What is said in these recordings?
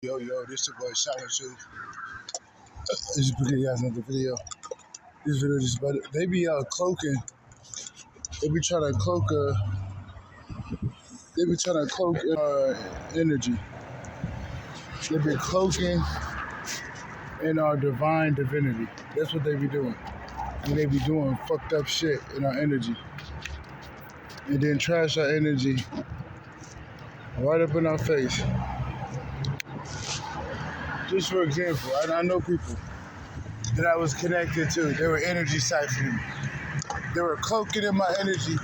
Yo, this your boy Shouting Shoes. Just put you guys another video. This video just about they be cloaking. They be trying to cloak energy. They be cloaking in our divine divinity. That's what they be doing. And they be doing fucked up shit in our energy. And then trash our energy right up in our face. Just for example, I know people that I was connected to. They were energy siphoning. They were cloaking in my energy,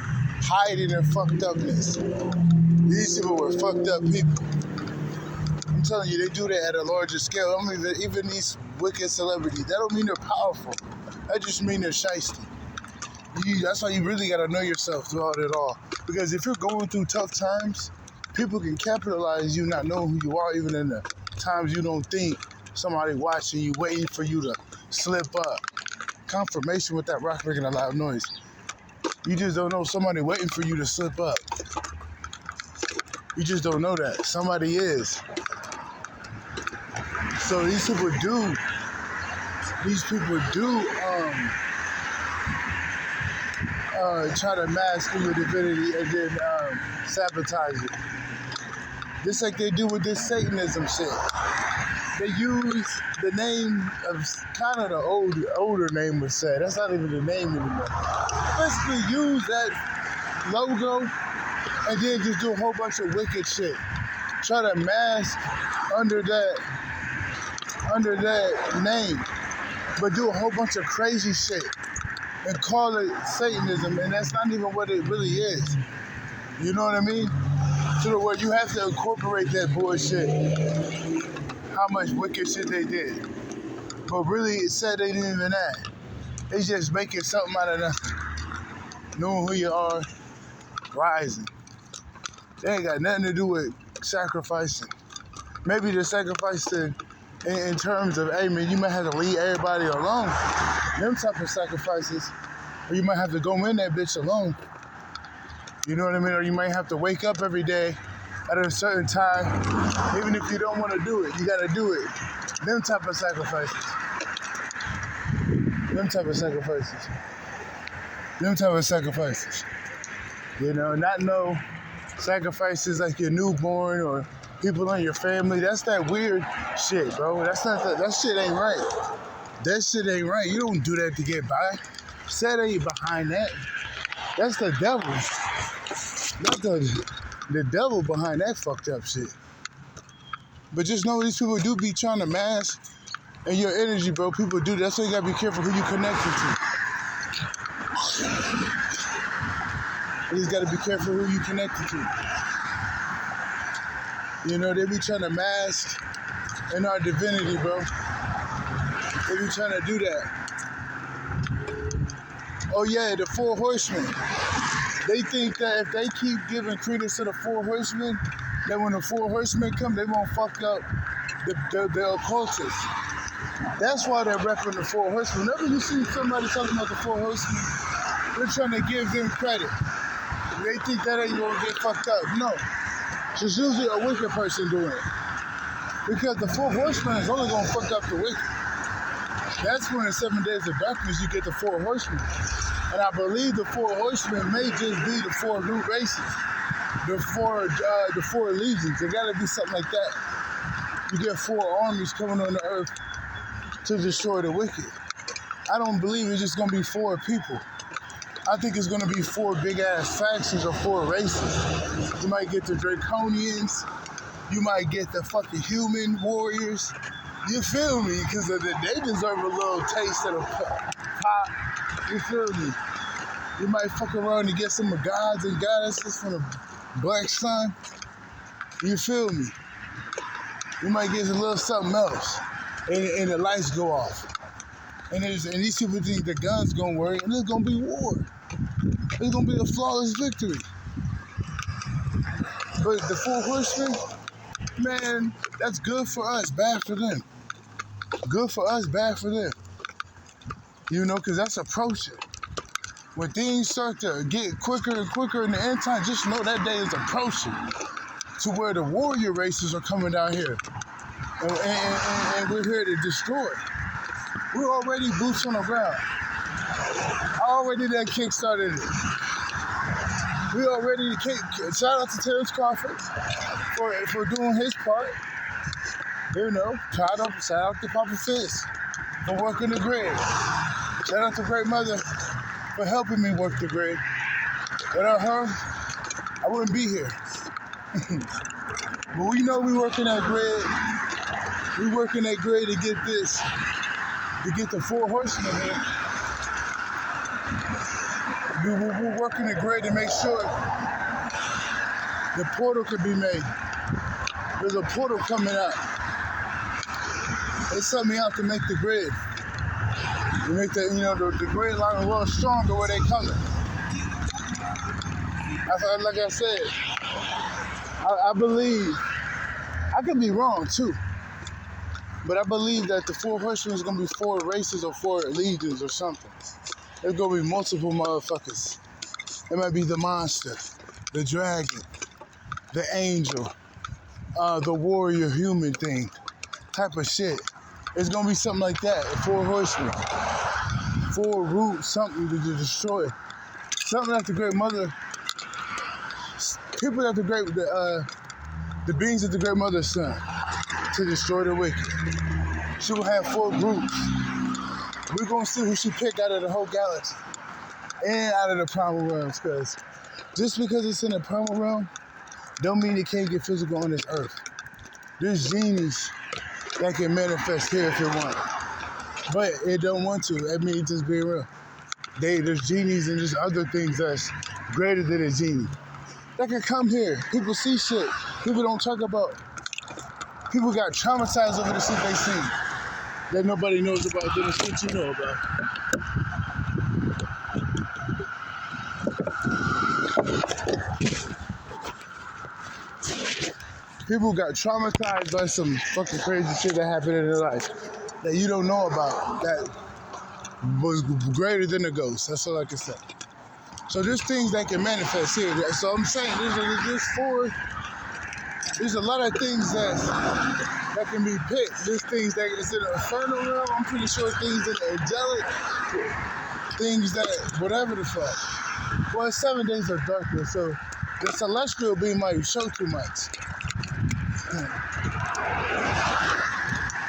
hiding their fucked upness. These people were fucked up people. I'm telling you, they do that at a larger scale. I mean, even these wicked celebrities, that don't mean they're powerful. That just mean they're shiesty. That's why you really gotta know yourself throughout it all. Because if you're going through tough times, people can capitalize you not knowing who you are, even in the times you don't think somebody watching you, waiting for you to slip up. Confirmation with that rock making a loud noise. You just don't know somebody waiting for you to slip up. You just don't know that. Somebody is. So these people do try to mask your divinity and then sabotage it. Just like they do with this Satanism shit. They use the name of kind of the older name was said. That's not even the name anymore. Basically use that logo and then just do a whole bunch of wicked shit. Try to mask under that name, but do a whole bunch of crazy shit and call it Satanism, and that's not even what it really is. You know what I mean? To the where you have to incorporate that bullshit, how much wicked shit they did. But really, it said they didn't even act. They just making something out of nothing. Knowing who you are, rising. They ain't got nothing to do with sacrificing. Maybe the sacrificing in terms of, hey man, you might have to leave everybody alone. Them type of sacrifices. Or you might have to go in that bitch alone. You know what I mean? Or you might have to wake up every day at a certain time. Even if you don't want to do it, you got to do it. Them type of sacrifices. You know, not no sacrifices like your newborn or people in your family. That's that weird shit, bro. That shit ain't right. That shit ain't right. You don't do that to get by. Satan ain't behind that. That's the devil. Not the devil behind that fucked up shit. But just know these people do be trying to mask in your energy, bro. People do. That's why you gotta be careful who you connected to. You just gotta be careful who you connected to. You know, they be trying to mask in our divinity, bro. They be trying to do that. Oh yeah, the 4 horsemen. They think that if they keep giving credence to the 4 horsemen, that when the 4 horsemen come, they won't fuck up the occultists. That's why they're repping the 4 horsemen. Whenever you see somebody talking about the 4 horsemen, they're trying to give them credit. They think that ain't gonna get fucked up. No. It's usually a wicked person doing it. Because the 4 horsemen is only gonna fuck up the wicked. That's when in 7 days of darkness you get the 4 horsemen. And I believe the 4 horsemen may just be the 4 new races. The 4 legions. It gotta be something like that. You get 4 armies coming on the earth to destroy the wicked. I don't believe it's just gonna be 4 people. I think it's gonna be 4 big ass factions or 4 races. You might get the Draconians. You might get the fucking human warriors. You feel me? Because they deserve a little taste of the pop. You feel me? You might fuck around and get some gods and goddesses from the black sun. You feel me? You might get a little something else. And the lights go off. And these people think the guns gonna work, and there's gonna be war. It's gonna be a flawless victory. But the 4 horsemen, man, that's good for us, bad for them. Good for us, bad for them. You know, because that's approaching. When things start to get quicker and quicker in the end time, just know that day is approaching. To where the warrior races are coming down here. and we're here to destroy. We're already boots on the ground. I already that kickstarted it. We already shout out to Terrence Crawford for doing his part. You know, shout out to Papa Fizz for working the grid. Shout out to Great Mother for helping me work the grid. Without her, I wouldn't be here. But we know we working that grid. We working that grid to get this, to get the 4 horsemen here. We're working the grid to make sure the portal could be made. There's a portal coming out. They sent me out to make the grid. To make the, the grid line a little stronger where they coming. Like I said, I believe, I could be wrong too, but I believe that the 4 horsemen is going to be 4 races or 4 legions or something. There's going to be multiple motherfuckers. It might be the monster, the dragon, the angel, the warrior human thing, type of shit. It's going to be something like that, 4 horsemen, 4 roots, something to destroy. Something that the Great Mother, people that the beings that the Great Mother sent to destroy the wicked. She will have 4 groups. We're going to see who she picked out of the whole galaxy and out of the primal realms, because just because it's in the primal realm don't mean it can't get physical on this earth. There's genies that can manifest here if it want, but it don't want to. That means just being real. There's genies and just other things that's greater than a genie that can come here. People see shit people don't talk about. People got traumatized over the shit they seen that nobody knows about than the shit you know about. People got traumatized by some fucking crazy shit that happened in their life that you don't know about, that was greater than a ghost. That's all I can say. So there's things that can manifest here. So I'm saying there's a lot of things that can be picked. There's things that is in the infernal realm. I'm pretty sure things in the angelic, things that whatever the fuck. Well, it's 7 days of darkness, so the celestial being might show too much.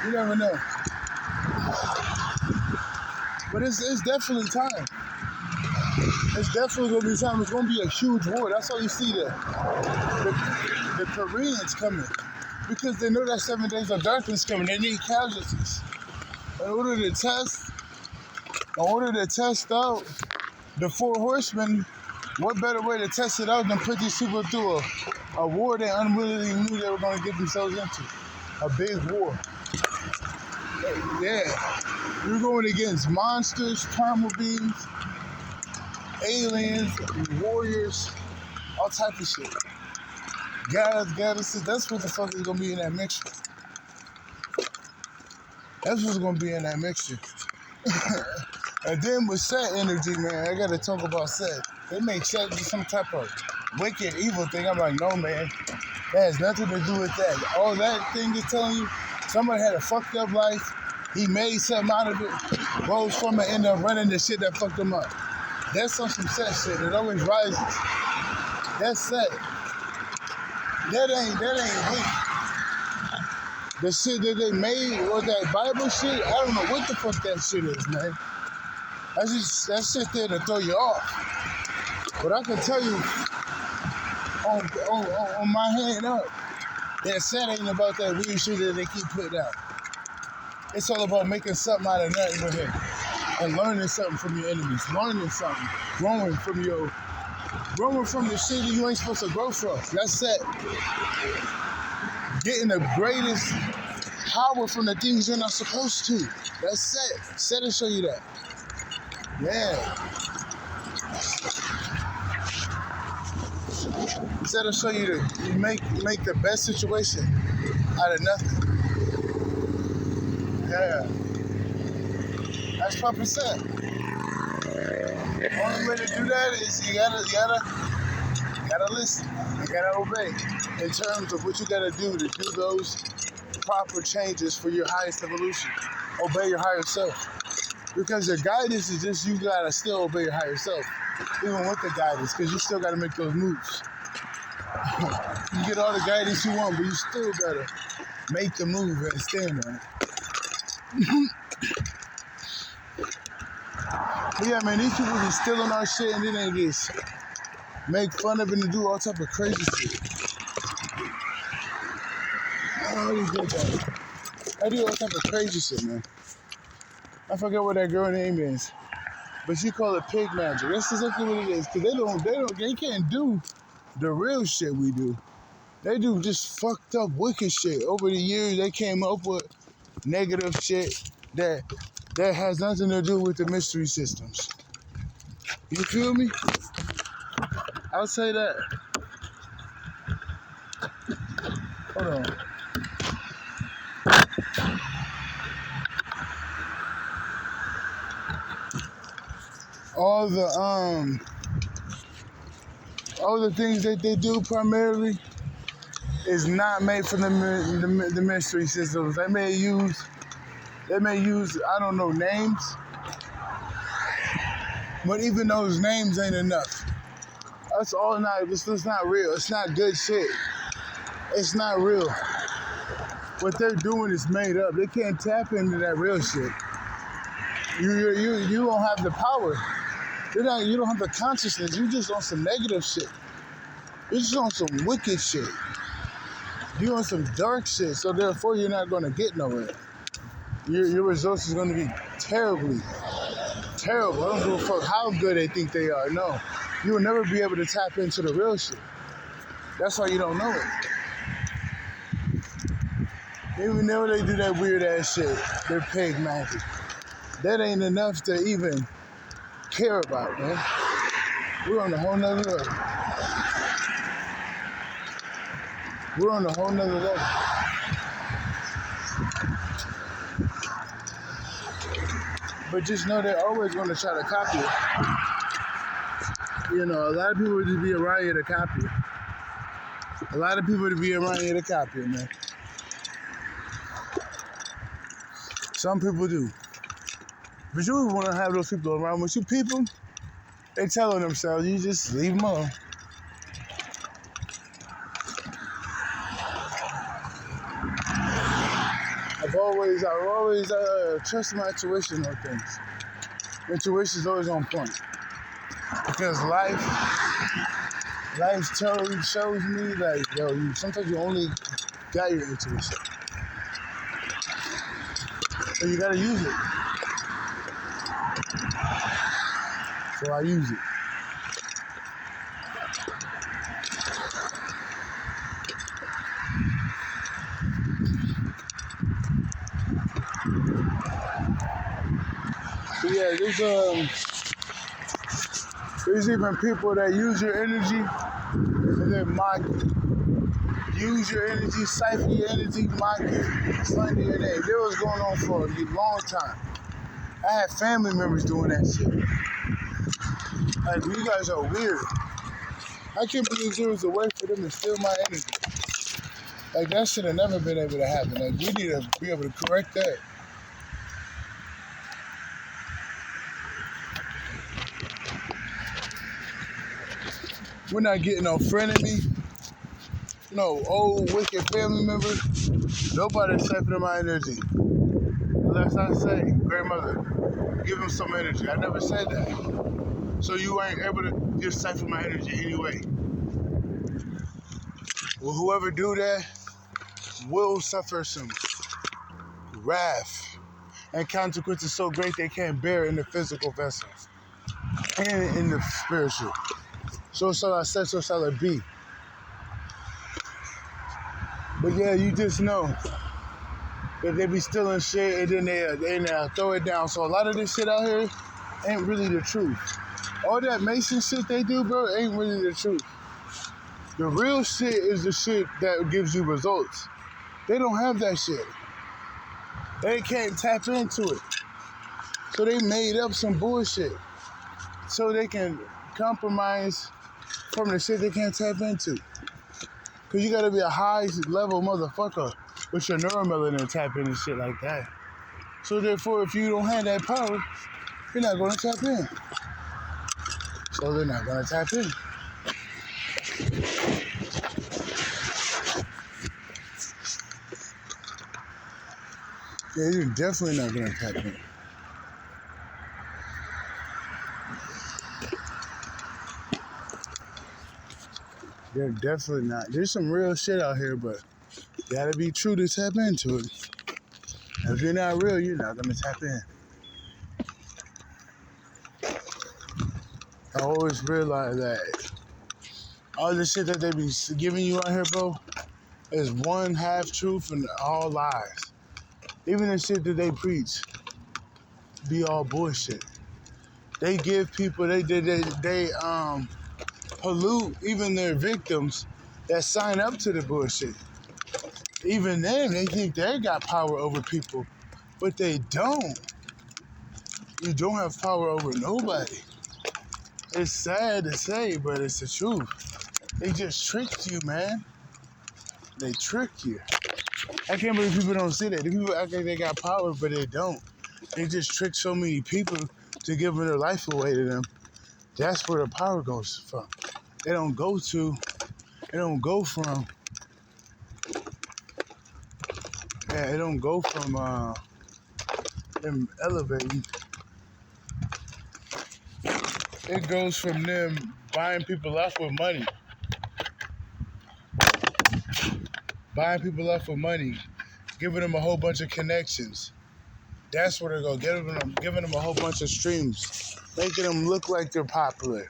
You never know. But it's definitely time. It's definitely going to be time. It's going to be a huge war. That's how you see the Koreans coming. Because they know that 7 days of darkness coming. They need casualties. In order to test out the 4 horsemen, what better way to test it out than put these people through a war they unwillingly knew they were going to get themselves into? A big war. Yeah. You're going against monsters, primal beings, aliens, warriors, all type of shit. Gods, goddesses, that's what the fuck is going to be in that mixture. That's what's going to be in that mixture. And then with Set energy, man, I got to talk about Set. They make Set do some type of wicked, evil thing. I'm like, no, man. That has nothing to do with that. All that thing is telling you, somebody had a fucked up life. He made something out of it, rose from it, ended up running the shit that fucked him up. That's on some Set shit. It always rises. That's Set. That ain't weak. The shit that they made, or that Bible shit, I don't know what the fuck that shit is, man. That shit there to throw you off. But I can tell you, on my hand up, that Set ain't about that weird shit that they keep putting out. It's all about making something out of nothing with him. And learning something from your enemies. Learning something. Growing from the shit that you ain't supposed to grow from. That's Set. Getting the greatest power from the things you're not supposed to. That's Set. Set will show you that. Yeah. Set will show you to make the best situation out of nothing. Yeah. That's Papa Set. The only way to do that is you gotta listen. You gotta obey in terms of what you gotta do to do those proper changes for your highest evolution. Obey your higher self. Because your guidance is just you gotta still obey your higher self. Even with the guidance, because you still gotta make those moves. You get all the guidance you want, but you still gotta make the move and stand on it. But yeah, man, these people be stealing our shit and then they just make fun of it and do all type of crazy shit. I already did that. I do all type of crazy shit, man. I forget what that girl name is, but she call it pig magic. That's exactly what it is. Cause they can't do the real shit we do. They do just fucked up wicked shit. Over the years, they came up with negative shit that has nothing to do with the mystery systems. You feel me? I'll say that. Hold on. All the things that they do primarily is not made for the mystery systems. They may use I don't know names, but even those names ain't enough. That's all not. It's not real. It's not good shit. It's not real. What they're doing is made up. They can't tap into that real shit. You don't have the power. You don't have the consciousness. You just on some negative shit. You're just on some wicked shit. You're on some dark shit. So therefore, you're not going to get nowhere. Your results is going to be terrible. I don't give a fuck how good they think they are. No, you will never be able to tap into the real shit. That's why you don't know it. Even though they do that weird ass shit, they're pig magic. That ain't enough to even care about, man. We're on a whole nother level. We're on a whole nother level. But just know they're always going to try to copy it. You know, a lot of people would just be around here to copy it. A lot of people would be around here to copy it, man. Some people do. But you want to have those people around with you. People, they telling themselves, you just leave them alone. I've always trusted my intuition on things. Intuition's always on point. Because life shows me like, yo, sometimes you only got your intuition. So you gotta use it. So I use it. So yeah, there's even people that use your energy and then mock you. Use your energy, siphon your energy, mock you, slander your name. That was going on for a long time. I had family members doing that shit. Like, you guys are weird. I can't believe there was a way for them to steal my energy. Like, that should have never been able to happen. Like, we need to be able to correct that. We're not getting no frenemy, no old wicked family member. Nobody's siphoning my energy. Unless I say, grandmother, give him some energy. I never said that. So you ain't able to just siphon my energy anyway. Well, whoever do that will suffer some wrath and consequences so great they can't bear in the physical vessels and in the spiritual. So shall I say, so shall it be. But yeah, you just know that they be stealing shit and then they throw it down. So a lot of this shit out here ain't really the truth. All that Mason shit they do, bro, ain't really the truth. The real shit is the shit that gives you results. They don't have that shit. They can't tap into it. So they made up some bullshit so they can compromise from the shit they can't tap into. Cause you gotta be a high level motherfucker with your neuromelanin tap in and shit like that. So therefore, if you don't have that power, you're not going to tap in. So they're not going to tap in. Yeah, you're definitely not going to tap in. They're definitely not. There's some real shit out here, but you gotta be true to tap into it. If you're not real, you're not gonna tap in. I always realize that all the shit that they be giving you out here, bro, is one half truth and all lies. Even the shit that they preach be all bullshit. They give people, they pollute even their victims that sign up to the bullshit. Even them, they think they got power over people, but they don't. You don't have power over nobody. It's sad to say, but it's the truth. They just tricked you, man. They trick you. I can't believe people don't see that. The people act like they got power, but they don't. They just trick so many people to give their life away to them. That's where the power goes from. It don't go from them elevating. It goes from them buying people off with money. Buying people off with money, giving them a whole bunch of connections. That's where they go, giving them a whole bunch of streams, making them look like they're popular.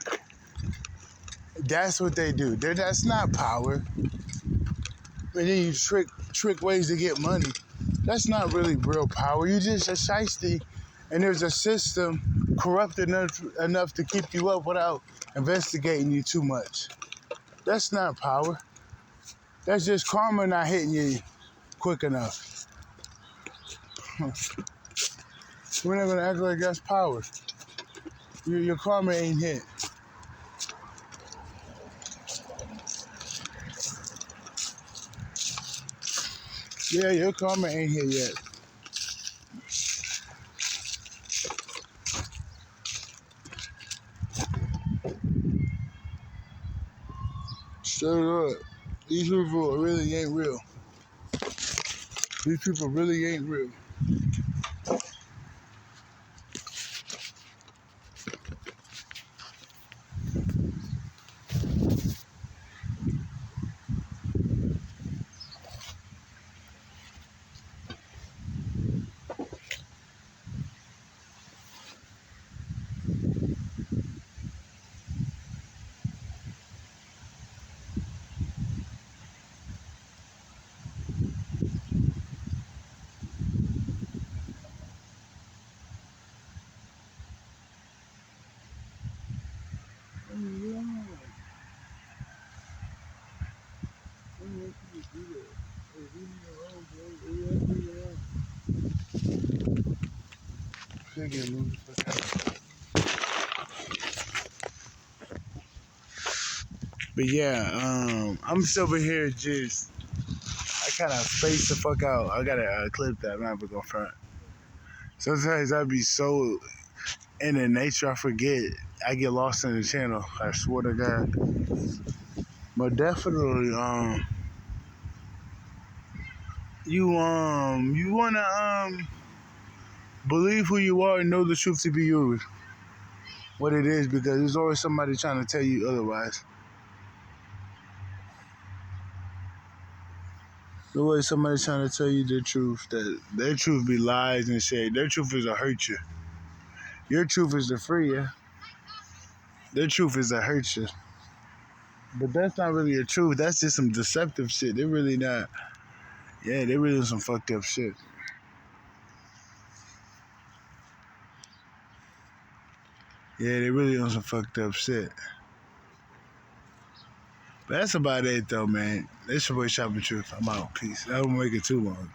That's what they do. That's not power. And then you trick ways to get money. That's not really real power. You just a shiesty, and there's a system corrupt enough to keep you up without investigating you too much. That's not power. That's just karma not hitting you quick enough. We're not gonna act like that's power. Your karma ain't hit. Yeah, your karma ain't hit yet. Straight up. These people really ain't real. These people really ain't real. But yeah, I'm still over here just, I kind of spaced the fuck out. I gotta clip that, I'm not gonna front. Sometimes I be so in the nature, I forget. I get lost in the channel, I swear to God. But definitely, you wanna believe who you are and know the truth to be you, what it is, because there's always somebody trying to tell you otherwise. There's always somebody trying to tell you the truth, that their truth be lies and shit. Their truth is to hurt you. Your truth is to free you. Their truth is to hurt you. But that's not really a truth. That's just some deceptive shit. They're really not. Yeah, they're really some fucked up shit. Yeah, they really on some fucked up shit. But that's about it, though, man. This your boy Shopping Truth. I'm out. Peace. I don't make it too long.